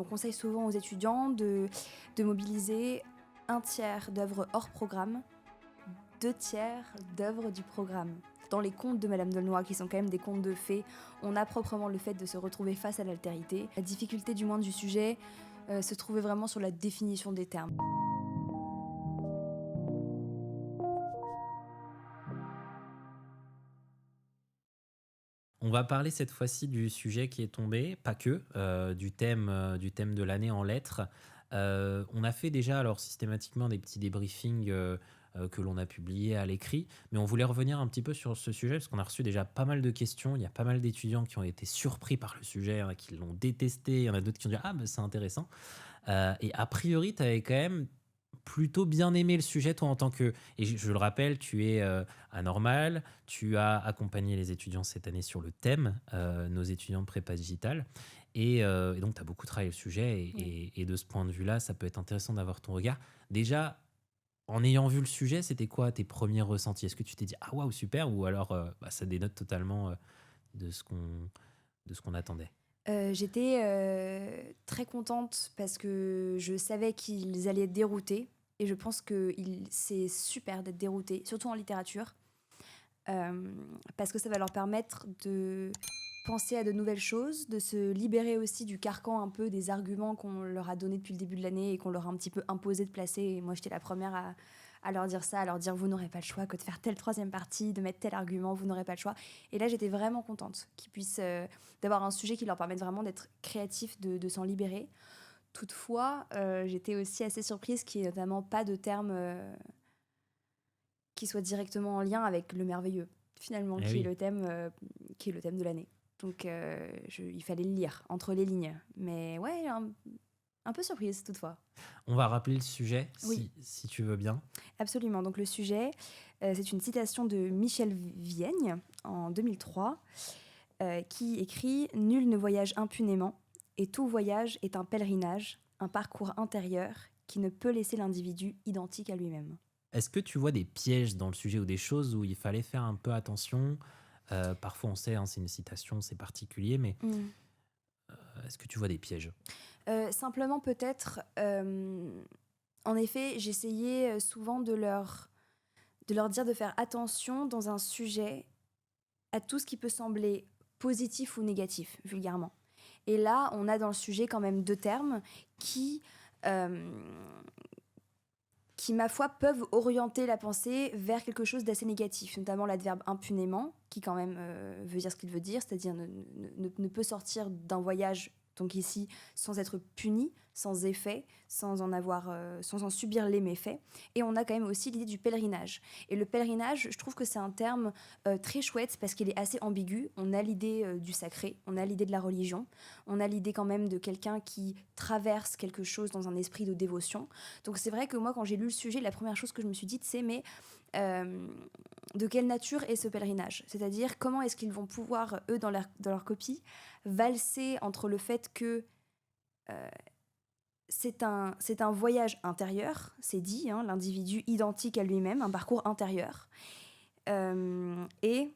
On conseille souvent aux étudiants de mobiliser un tiers d'œuvres hors programme, deux tiers d'œuvres du programme. Dans les contes de Madame D'aulnoy, qui sont quand même des contes de fées, on a proprement le fait de se retrouver face à l'altérité. La difficulté du moins du sujet se trouvait vraiment sur la définition des termes. On va parler cette fois-ci du sujet qui est tombé, pas que, du thème de l'année en lettres. On a fait déjà alors systématiquement des petits débriefings, que l'on a publiés à l'écrit, mais on voulait revenir un petit peu sur ce sujet parce qu'on a reçu déjà pas mal de questions. Il y a pas mal d'étudiants qui ont été surpris par le sujet, il y en a qui l'ont détesté, il y en a d'autres qui ont dit: «Ah bah, c'est intéressant». Et a priori, tu avais quand même plutôt bien aimé le sujet, toi, en tant que et je le rappelle, tu es, à Normal, tu as accompagné les étudiants cette année sur le thème, nos étudiants de prépa digitale et donc tu as beaucoup travaillé le sujet Oui. et de ce point de vue-là, ça peut être intéressant d'avoir ton regard. Déjà, en ayant vu le sujet, c'était quoi tes premiers ressentis? Est-ce que tu t'es dit: «Ah waouh, super» ou alors, bah, ça dénote totalement, de ce qu'on de ce qu'on attendait? J'étais très contente parce que je savais qu'ils allaient être déroutés et je pense que c'est super d'être dérouté, surtout en littérature, parce que ça va leur permettre de penser à de nouvelles choses, de se libérer aussi du carcan un peu des arguments qu'on leur a donnés depuis le début de l'année et qu'on leur a un petit peu imposé de placer. Et moi, j'étais la première à leur dire ça, à leur dire: «Vous n'aurez pas le choix que de faire telle troisième partie, de mettre tel argument, vous n'aurez pas le choix». Et là, j'étais vraiment contente qu'ils puissent, d'avoir un sujet qui leur permette vraiment d'être créatifs, de s'en libérer. Toutefois, j'étais aussi assez surprise qu'il y ait notamment pas de terme, qui soit directement en lien avec le merveilleux, finalement, Eh oui. qui est le thème de l'année. Donc il fallait le lire entre les lignes. Mais ouais, un peu surprise toutefois. On va rappeler le sujet Oui, si tu veux bien. absolument. Donc le sujet, c'est une citation de Michel Vienne en 2003, qui écrit: «Nul ne voyage impunément, et tout voyage est un pèlerinage, un parcours intérieur qui ne peut laisser l'individu identique à lui-même». Est-ce que tu vois des pièges dans le sujet ou des choses où il fallait faire un peu attention? Parfois on sait, hein, c'est une citation, c'est particulier, mais Mmh. est-ce que tu vois des pièges? Simplement peut-être, en effet, j'essayais, souvent de leur dire de faire attention dans un sujet à tout ce qui peut sembler positif ou négatif, vulgairement. Et là, on a dans le sujet quand même 2 termes qui, hem, qui, ma foi, peuvent orienter la pensée vers quelque chose d'assez négatif, notamment l'adverbe impunément, qui quand même, veut dire ce qu'il veut dire, c'est-à-dire ne peut sortir d'un voyage, donc ici, sans être puni, sans effet, sans en subir les méfaits. Et on a quand même aussi l'idée du pèlerinage. Et le pèlerinage, je trouve que c'est un terme, très chouette parce qu'il est assez ambigu. On a l'idée, du sacré, on a l'idée de la religion, on a l'idée quand même de quelqu'un qui traverse quelque chose dans un esprit de dévotion. Donc c'est vrai que moi, quand j'ai lu le sujet, la première chose que je me suis dite, c'est: «Mais, hem, de quelle nature est ce pèlerinage ?» C'est-à-dire, comment est-ce qu'ils vont pouvoir, eux, dans leur copie, valser entre le fait que, c'est un voyage intérieur, c'est dit, hein, l'individu identique à lui-même, un parcours intérieur, et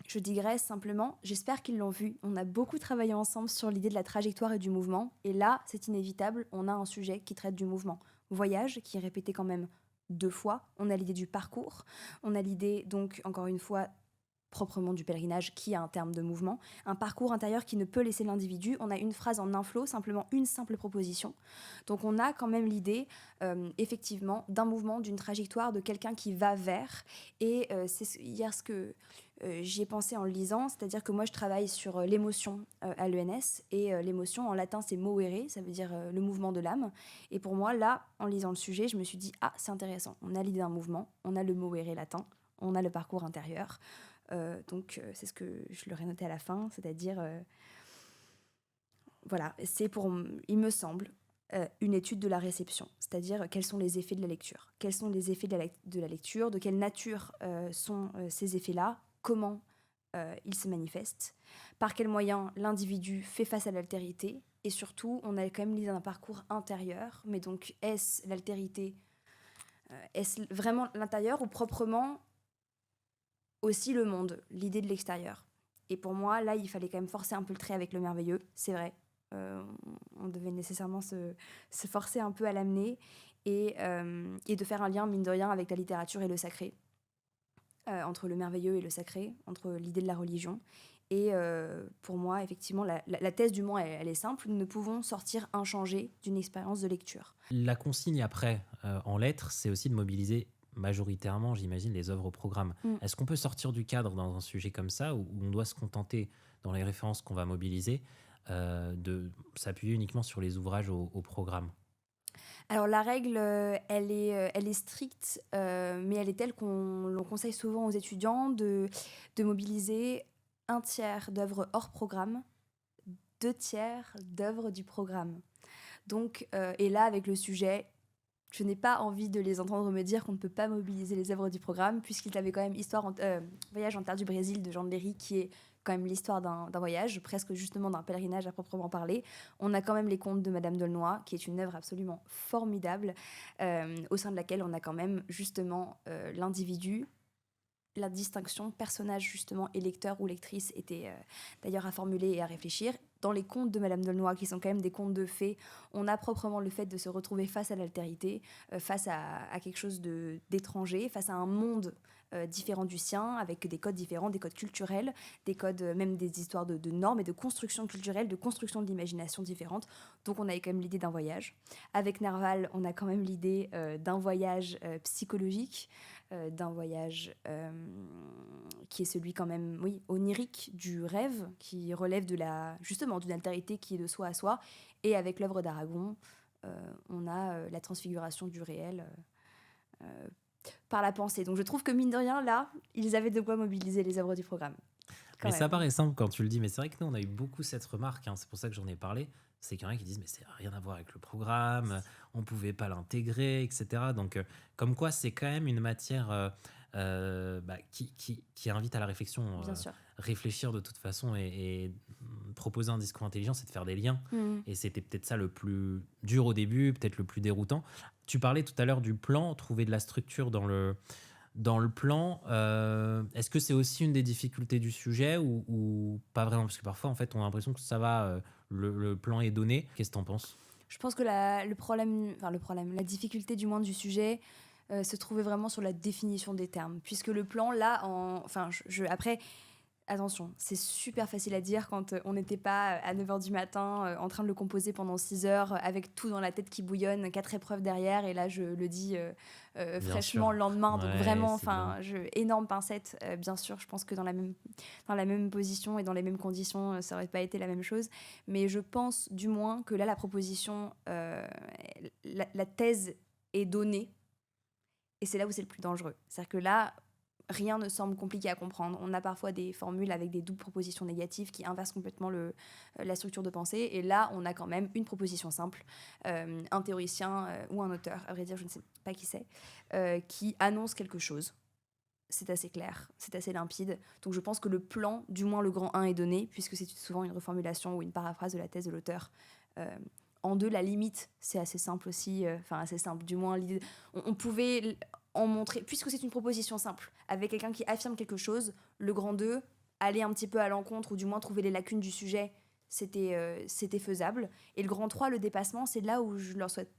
je digresse simplement, j'espère qu'ils l'ont vu. On a beaucoup travaillé ensemble sur l'idée de la trajectoire et du mouvement. Et là, c'est inévitable, on a un sujet qui traite du mouvement. Voyage, qui est répété quand même 2 fois. On a l'idée du parcours. On a l'idée, donc, encore une fois, proprement du pèlerinage, qui a un terme de mouvement. Un parcours intérieur qui ne peut laisser l'individu. On a une phrase en un flow, simplement une simple proposition. Donc on a quand même l'idée, effectivement, d'un mouvement, d'une trajectoire, de quelqu'un qui va vers. Et hier, ce que j'y ai pensé en le lisant, c'est-à-dire que moi je travaille sur l'émotion à l'ENS, et l'émotion en latin c'est movere, ça veut dire le mouvement de l'âme. Et pour moi, là, en lisant le sujet, je me suis dit: ah, c'est intéressant, on a l'idée d'un mouvement, on a le movere latin, on a le parcours intérieur. Donc c'est ce que je leur ai noté à la fin, c'est-à-dire, voilà, c'est il me semble, une étude de la réception, c'est-à-dire quels sont les effets de la lecture. Quels sont les effets de la lecture, de quelle nature sont ces effets-là, comment ils se manifestent, par quels moyens l'individu fait face à l'altérité, et surtout, on a quand même l'idée d'un parcours intérieur, mais donc est-ce l'altérité, est-ce vraiment l'intérieur ou proprement aussi le monde, l'idée de l'extérieur. Et pour moi, là, il fallait quand même forcer un peu le trait avec le merveilleux, c'est vrai. Euh, on devait nécessairement se forcer un peu à l'amener et de faire un lien, mine de rien, avec la littérature et le sacré, entre le merveilleux et le sacré, entre l'idée de la religion. Et pour moi, effectivement, la thèse du Mans, elle est simple. Nous ne pouvons sortir inchangés d'une expérience de lecture. La consigne après, en lettres, c'est aussi de mobiliser majoritairement, j'imagine, les œuvres au programme. Mm. Est-ce qu'on peut sortir du cadre dans un sujet comme ça, où on doit se contenter, dans les références qu'on va mobiliser, de s'appuyer uniquement sur les ouvrages au programme? Alors la règle, elle est stricte, mais elle est telle qu'on l'on conseille souvent aux étudiants de mobiliser un tiers d'œuvres hors programme, deux tiers d'œuvres du programme. Donc, et là, avec le sujet, je n'ai pas envie de les entendre me dire qu'on ne peut pas mobiliser les œuvres du programme, puisqu'ils avaient quand même Voyage en terre du Brésil de Jean de Léry, qui est quand même l'histoire d'un voyage, presque justement d'un pèlerinage à proprement parler. On a quand même les contes de Madame d'Aulnoy, qui est une œuvre absolument formidable, au sein de laquelle on a quand même justement l'individu. La distinction personnage justement et lecteur ou lectrice était d'ailleurs à formuler et à réfléchir. Dans les contes de Madame d'Aulnoy, qui sont quand même des contes de fées, on a proprement le fait de se retrouver face à l'altérité, face à quelque chose d'étranger, face à un monde différent du sien, avec des codes différents, des codes culturels, des codes, même des histoires de normes et de construction culturelle, de construction de l'imagination différente. Donc on a quand même l'idée d'un voyage. Avec Nerval, on a quand même l'idée d'un voyage psychologique, d'un voyage qui est celui quand même, oui, onirique du rêve, qui relève justement d'une altérité qui est de soi à soi. Et avec l'œuvre d'Aragon, on a la transfiguration du réel par la pensée. Donc je trouve que mine de rien, là, ils avaient de quoi mobiliser les œuvres du programme. Mais ça Même. paraît simple quand tu le dis, mais c'est vrai que nous, on a eu beaucoup cette remarque, hein, c'est pour ça que j'en ai parlé, c'est qu'il y en a qui disent, mais c'est rien à voir avec le programme, on pouvait pas l'intégrer, etc. Donc, comme quoi, c'est quand même une matière qui invite à la réflexion. Bien sûr. Réfléchir de toute façon et proposer un discours intelligent, c'est de faire des liens. Et c'était peut-être ça le plus dur au début, peut-être le plus déroutant. Tu parlais tout à l'heure du plan, trouver de la structure dans le plan. Est-ce que c'est aussi une des difficultés du sujet ou pas vraiment? Parce que parfois, en fait, on a l'impression que ça va, le plan est donné. Qu'est-ce que t'en penses? Je pense que la difficulté du moins du sujet se trouvait vraiment sur la définition des termes. Puisque le plan, là, après, attention, c'est super facile à dire quand on n'était pas à 9 h du matin en train de le composer pendant 6 heures avec tout dans la tête qui bouillonne, 4 épreuves derrière, et là je le dis fraîchement sûr. le lendemain. Donc Ouais, vraiment, c'est bien. énorme pincette, bien sûr. Je pense que dans la même position et dans les mêmes conditions, ça aurait pas été la même chose. Mais je pense du moins que là, la proposition, la thèse est donnée, et c'est là où c'est le plus dangereux. C'est-à-dire que là, rien ne semble compliqué à comprendre. On a parfois des formules avec des doubles propositions négatives qui inversent complètement la structure de pensée. Et là, on a quand même une proposition simple, un théoricien ou un auteur, à vrai dire, je ne sais pas qui c'est, qui annonce quelque chose. C'est assez clair, c'est assez limpide. Donc je pense que le plan, du moins le grand 1, est donné, puisque c'est souvent une reformulation ou une paraphrase de la thèse de l'auteur. En deux, la limite, c'est assez simple aussi. Assez simple, du moins l'idée. On pouvait en montrer, puisque c'est une proposition simple, avec quelqu'un qui affirme quelque chose, le grand 2, aller un petit peu à l'encontre, ou du moins trouver les lacunes du sujet, c'était faisable. Et le grand 3, le dépassement, c'est là où je leur souhaite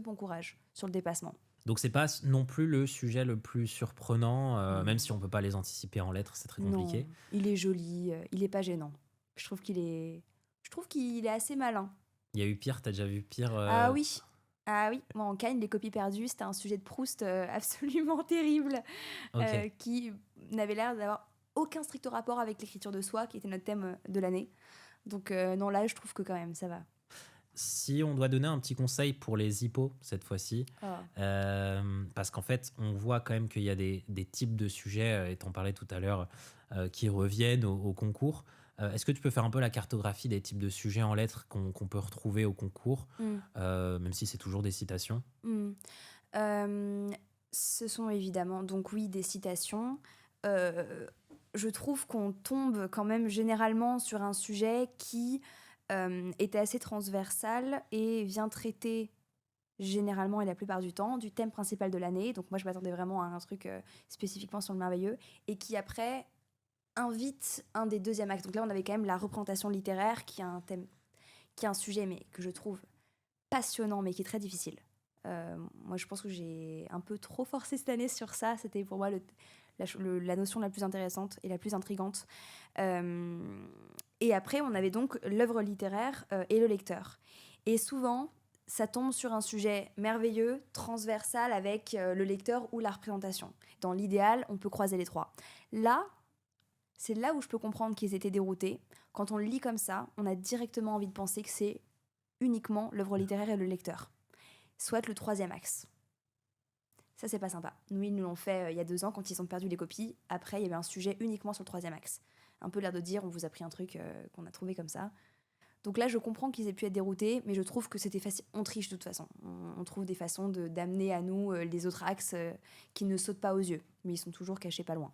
bon courage sur le dépassement. Donc c'est pas non plus le sujet le plus surprenant, même si on peut pas les anticiper en lettres, c'est très compliqué. Non, il est joli, il est pas gênant. Je trouve qu'il est assez malin. Il y a eu pire, t'as déjà vu pire? Ah oui, moi en Cagne, les copies perdues, c'était un sujet de Proust absolument terrible, Ok. qui n'avait l'air d'avoir aucun strict rapport avec l'écriture de soi, qui était notre thème de l'année. Donc non, là, je trouve que quand même, ça va. Si on doit donner un petit conseil pour les hippos cette fois-ci, Oh. parce qu'en fait, on voit quand même qu'il y a des types de sujets, et t'en parlais tout à l'heure, qui reviennent au concours. Est-ce que tu peux faire un peu la cartographie des types de sujets en lettres qu'on peut retrouver au concours, même si c'est toujours des citations? Ce sont évidemment, donc oui, des citations. Je trouve qu'on tombe quand même généralement sur un sujet qui était assez transversal et vient traiter généralement et la plupart du temps du thème principal de l'année. Donc moi, je m'attendais vraiment à un truc spécifiquement sur le merveilleux, et qui après invite un des deuxièmes actes. Donc là, on avait quand même la représentation littéraire, qui est un thème qui est un sujet mais que je trouve passionnant, mais qui est très difficile. Moi, je pense que j'ai un peu trop forcé cette année sur ça. C'était pour moi la notion la plus intéressante et la plus intrigante. Euh, et après, on avait donc l'œuvre littéraire et le lecteur. Et souvent, ça tombe sur un sujet merveilleux, transversal avec le lecteur ou la représentation. Dans l'idéal, on peut croiser les trois. Là, c'est là où je peux comprendre qu'ils étaient déroutés. Quand on le lit comme ça, on a directement envie de penser que c'est uniquement l'œuvre littéraire et le lecteur. Soit le troisième axe. Ça, c'est pas sympa. Nous, ils nous l'ont fait il y a 2 ans quand ils ont perdu les copies. Après, il y avait un sujet uniquement sur le troisième axe. Un peu l'air de dire, on vous a pris un truc qu'on a trouvé comme ça. Donc là, je comprends qu'ils aient pu être déroutés, mais je trouve que c'était facile. On triche de toute façon. On trouve des façons d'amener à nous les autres axes qui ne sautent pas aux yeux, mais ils sont toujours cachés pas loin.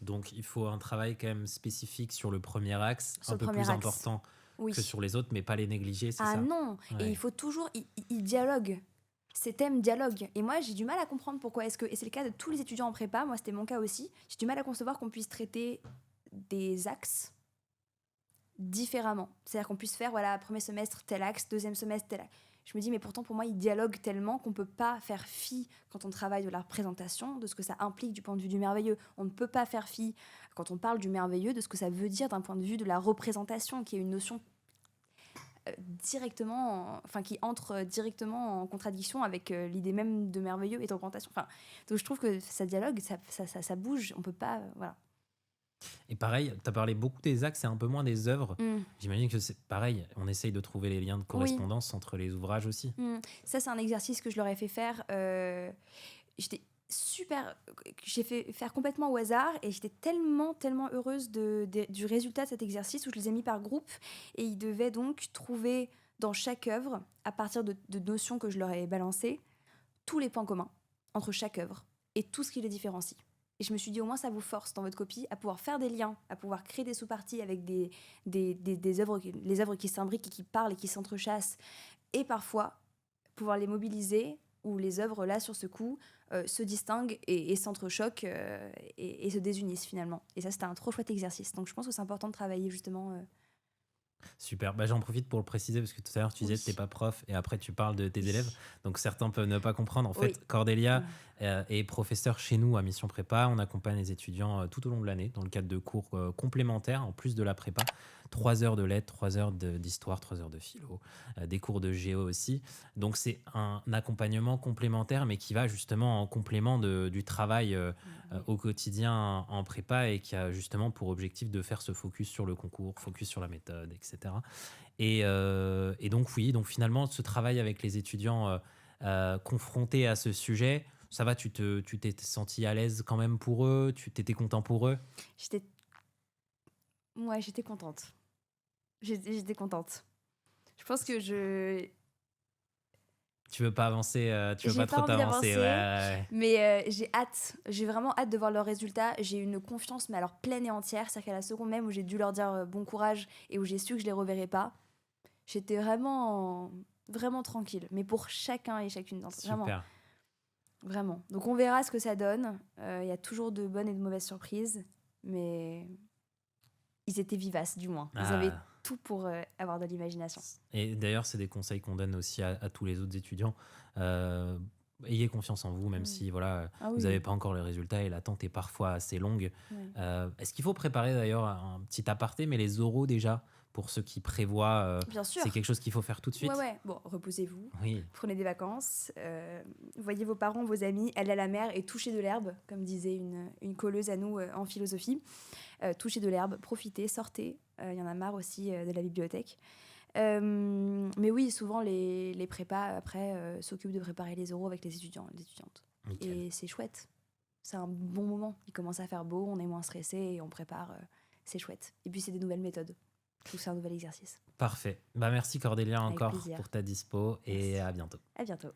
Donc il faut un travail quand même spécifique sur le premier axe, Sur un le peu premier plus axe. important Oui. que sur les autres, mais pas les négliger, c'est Ah ça? non. Ouais. Et il faut toujours... Ils dialoguent. Ces thèmes dialoguent. Et moi, j'ai du mal à comprendre pourquoi est-ce que... Et c'est le cas de tous les étudiants en prépa, moi c'était mon cas aussi. J'ai du mal à concevoir qu'on puisse traiter des axes différemment. C'est-à-dire qu'on puisse faire, voilà, premier semestre tel axe, deuxième semestre tel axe. Je me dis, mais pourtant pour moi, ils dialoguent tellement qu'on ne peut pas faire fi, quand on travaille de la représentation, de ce que ça implique du point de vue du merveilleux. On ne peut pas faire fi, quand on parle du merveilleux, de ce que ça veut dire d'un point de vue de la représentation, qui est une notion qui entre directement en contradiction avec l'idée même de merveilleux et de représentation. Enfin, donc je trouve que ça dialogue, ça bouge, on peut pas... voilà. Et pareil, tu as parlé beaucoup des axes et un peu moins des œuvres. J'imagine que c'est pareil, on essaye de trouver les liens de correspondance entre les ouvrages aussi. Ça, c'est un exercice que je leur ai fait faire. J'étais super... J'ai fait faire complètement au hasard et j'étais tellement heureuse du résultat de cet exercice où je les ai mis par groupe et ils devaient donc trouver dans chaque œuvre, à partir de notions que je leur ai balancées, tous les points communs entre chaque œuvre et tout ce qui les différencie. Et je me suis dit, au moins, ça vous force dans votre copie à pouvoir faire des liens, à pouvoir créer des sous-parties avec des œuvres, les œuvres qui s'imbriquent et qui parlent et qui s'entrechassent. Et parfois, pouvoir les mobiliser, où les œuvres, là, sur ce coup, se distinguent et s'entrechoquent et se désunissent, finalement. Et ça, c'était un trop chouette exercice. Donc, je pense que c'est important de travailler, justement... Super, j'en profite pour le préciser parce que tout à l'heure tu disais que tu n'es pas prof et après tu parles de tes élèves, donc certains peuvent ne pas comprendre. En fait, Cordélia est professeure chez nous à Mission Prépa. On accompagne les étudiants tout au long de l'année dans le cadre de cours complémentaires en plus de la prépa. 3 heures de lettres, 3 heures d'histoire, 3 heures de philo, des cours de géo aussi. Donc c'est un accompagnement complémentaire mais qui va justement en complément du travail au quotidien en prépa et qui a justement pour objectif de faire ce focus sur le concours, focus sur la méthode, etc. Et donc oui, donc finalement ce travail avec les étudiants confrontés à ce sujet, ça va, tu t'es senti à l'aise quand même pour eux, tu t'étais content pour eux? J'étais contente. J'étais contente. Je pense que tu veux pas avancer, tu veux pas trop envie t'avancer, ouais. Mais j'ai vraiment hâte de voir leurs résultats. J'ai une confiance, mais alors pleine et entière. C'est-à-dire qu'à la seconde même où j'ai dû leur dire bon courage et où j'ai su que je les reverrais pas, j'étais vraiment tranquille. Mais pour chacun et chacune d'entre eux. Super. Vraiment. Donc on verra ce que ça donne. Il y a toujours de bonnes et de mauvaises surprises, mais ils étaient vivaces, du moins. Ils avaient tout pour avoir de l'imagination. Et d'ailleurs, c'est des conseils qu'on donne aussi à tous les autres étudiants. Ayez confiance en vous, même si vous n'avez pas encore les résultats et l'attente est parfois assez longue. Est-ce qu'il faut préparer d'ailleurs un petit aparté, mais les oraux déjà, pour ceux qui prévoient, Bien sûr. C'est quelque chose qu'il faut faire tout de suite? Ouais. Bon, reposez-vous, oui. Prenez des vacances, voyez vos parents, vos amis, allez à la mer et touchez de l'herbe, comme disait une colleuse à nous en philosophie. Touchez de l'herbe, profitez, sortez. Il y en a marre aussi de la bibliothèque. Mais oui, souvent les prépas après s'occupent de préparer les oraux avec les étudiants et les étudiantes. Nickel. Et c'est chouette. C'est un bon moment. Il commence à faire beau, on est moins stressé et on prépare. C'est chouette. Et puis c'est des nouvelles méthodes. Donc c'est un nouvel exercice. Parfait. Merci Cordélia avec encore plaisir. pour ta dispo et Merci. à bientôt. À bientôt.